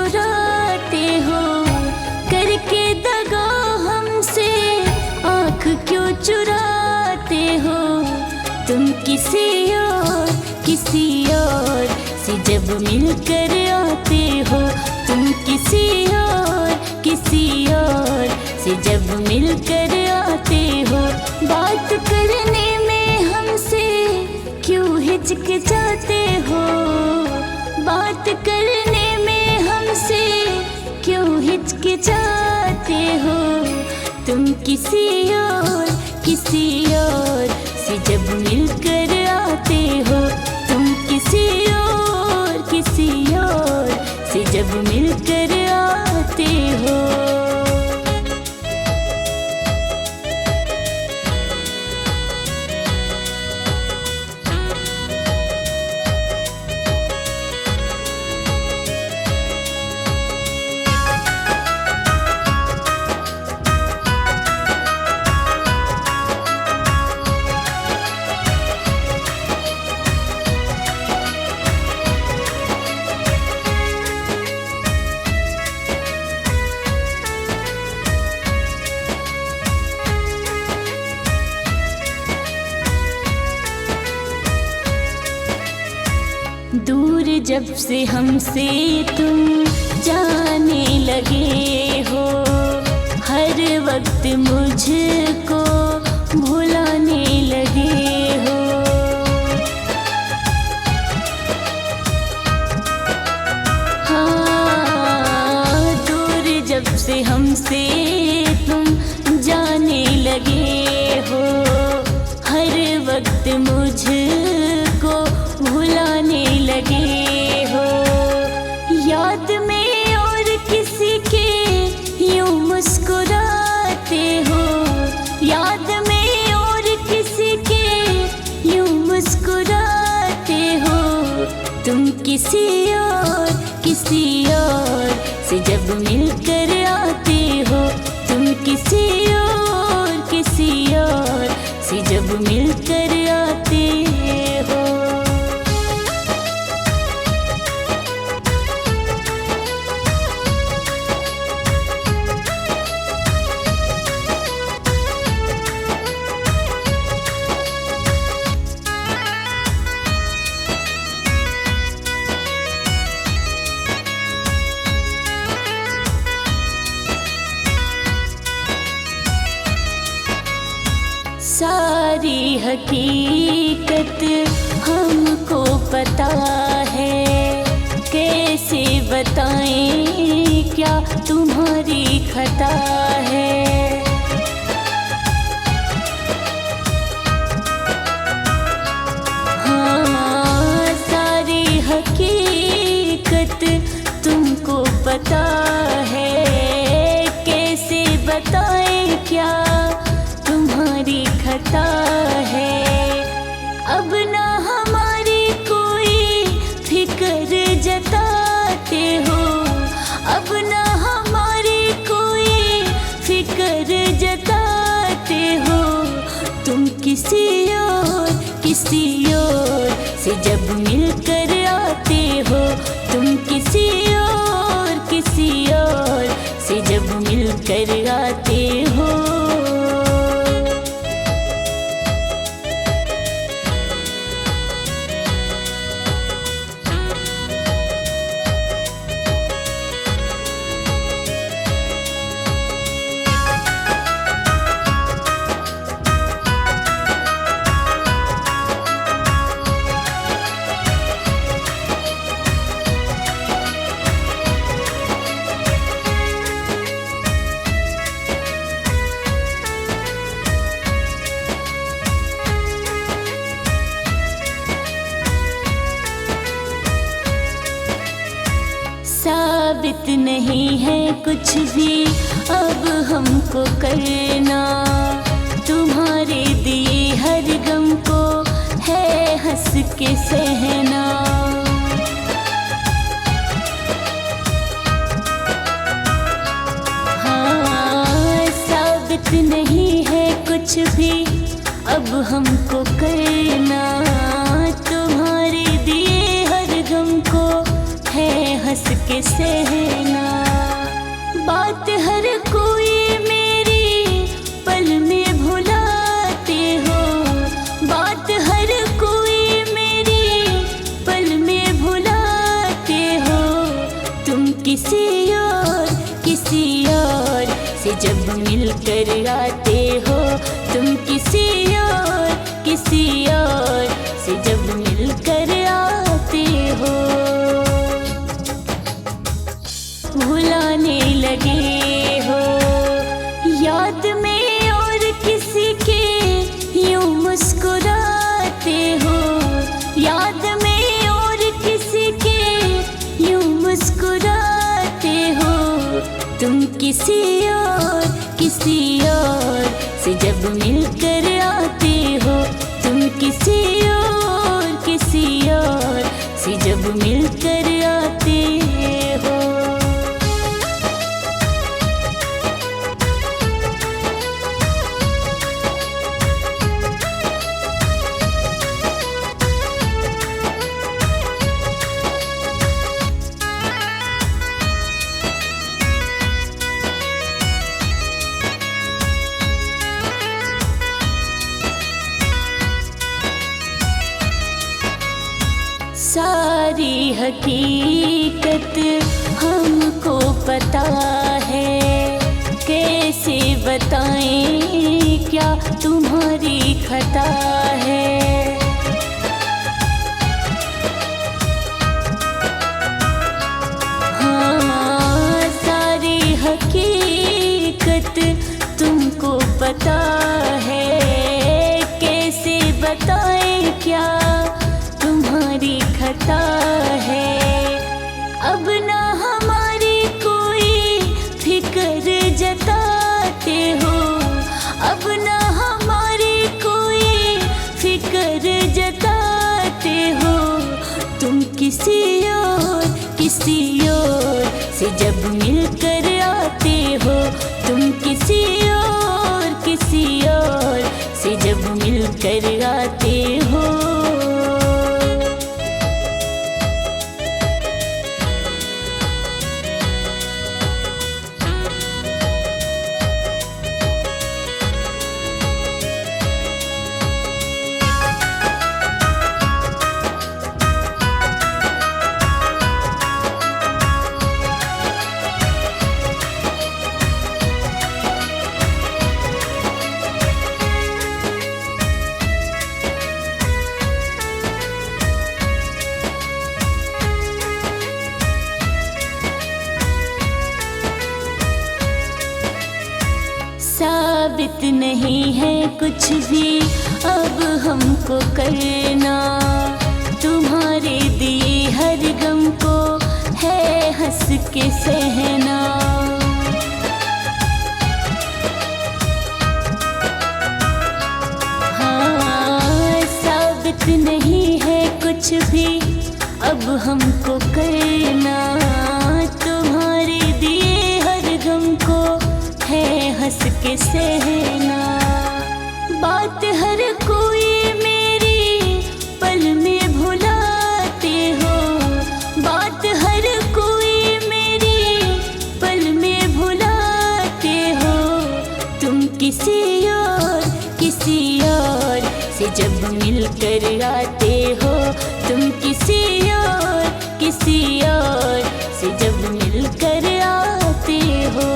चुराते हो, करके दगा हमसे आँख क्यों चुराते हो। तुम किसी और से जब मिलकर आते हो, तुम किसी और से जब मिलकर आते हो। बात करने में हमसे क्यों हिचकिचाते हो, बात करने में हमसे क्यों हिचकिचाते हो। तुम किसी और से जब मिलकर आते हो, तुम किसी और से जब मिलकर आते हो। दूर जब से हमसे तुम जाने लगे हो, हर वक्त मुझको भुलाने लगे हो। हाँ, दूर जब से हमसे तुम जाने लगे हो, हर वक्त मुझको भुलाने लगे हो। याद में और किसी के यूं मुस्कुराते हो, याद में और किसी के यूं मुस्कुराते हो। तुम किसी और से जब मिलकर आते हो, तुम किसी और से जब मिलकर आते हो। सारी हकीकत हमको पता है, कैसे बताएं क्या तुम्हारी खता है। हाँ, सारी हकीकत तुमको पता है, कैसे बताएं क्या तुम्हारी खता है। अब ना हमारी कोई फिक्र जताते हो, अब ना हमारी कोई फिक्र जताते हो। तुम किसी और से जब मिलकर आते हो, तुम किसी और से जब मिलकर आते हो। साबित नहीं है कुछ भी अब हमको करना, तुम्हारे दिए हर गम को है हंस के सहना। हाँ, साबित नहीं है कुछ भी अब हमको करना, तुम्हारे दिए हर गम को है हंस के सहना। बात हर कोई मेरी पल में भुलाते हो, बात हर कोई मेरी पल में भुलाते हो। तुम किसी और से जब मिलकर आते हो, तुम किसी और से जब मिलकर आते हो। भुलाने लगे हो याद में और किसी के यूं मुस्कुराते हो, याद में और किसी के यूं मुस्कुराते हो। तुम किसी और से जब मिलकर आते हो, तुम किसी और से जब मिलकर आते हो। सारी हकीकत हमको पता है, कैसे बताएं क्या तुम्हारी खता है। हाँ, सारी हकीकत तुमको पता है, कैसे बताएं क्या तुम्हारी खता है। अब ना हमारी कोई फिक्र जताते हो, अब ना हमारी कोई फिक्र जताते हो। तुम किसी और से जब मिलकर आते हो, तुम किसी और से जब मिलकर आते हो। साबित नहीं है कुछ भी अब हमको करना, तुम्हारे दिए हर गम को है हंस के सहना। हाँ, साबित नहीं है कुछ भी अब हमको करना, तुम्हारे दिए हर गम को है हंस के सहना। बात हर कोई मेरी पल में भुलाते हो, बात हर कोई मेरी पल में भुलाते हो। तुम किसी और से जब मिलकर आते हो, तुम किसी और से जब मिलकर आते हो।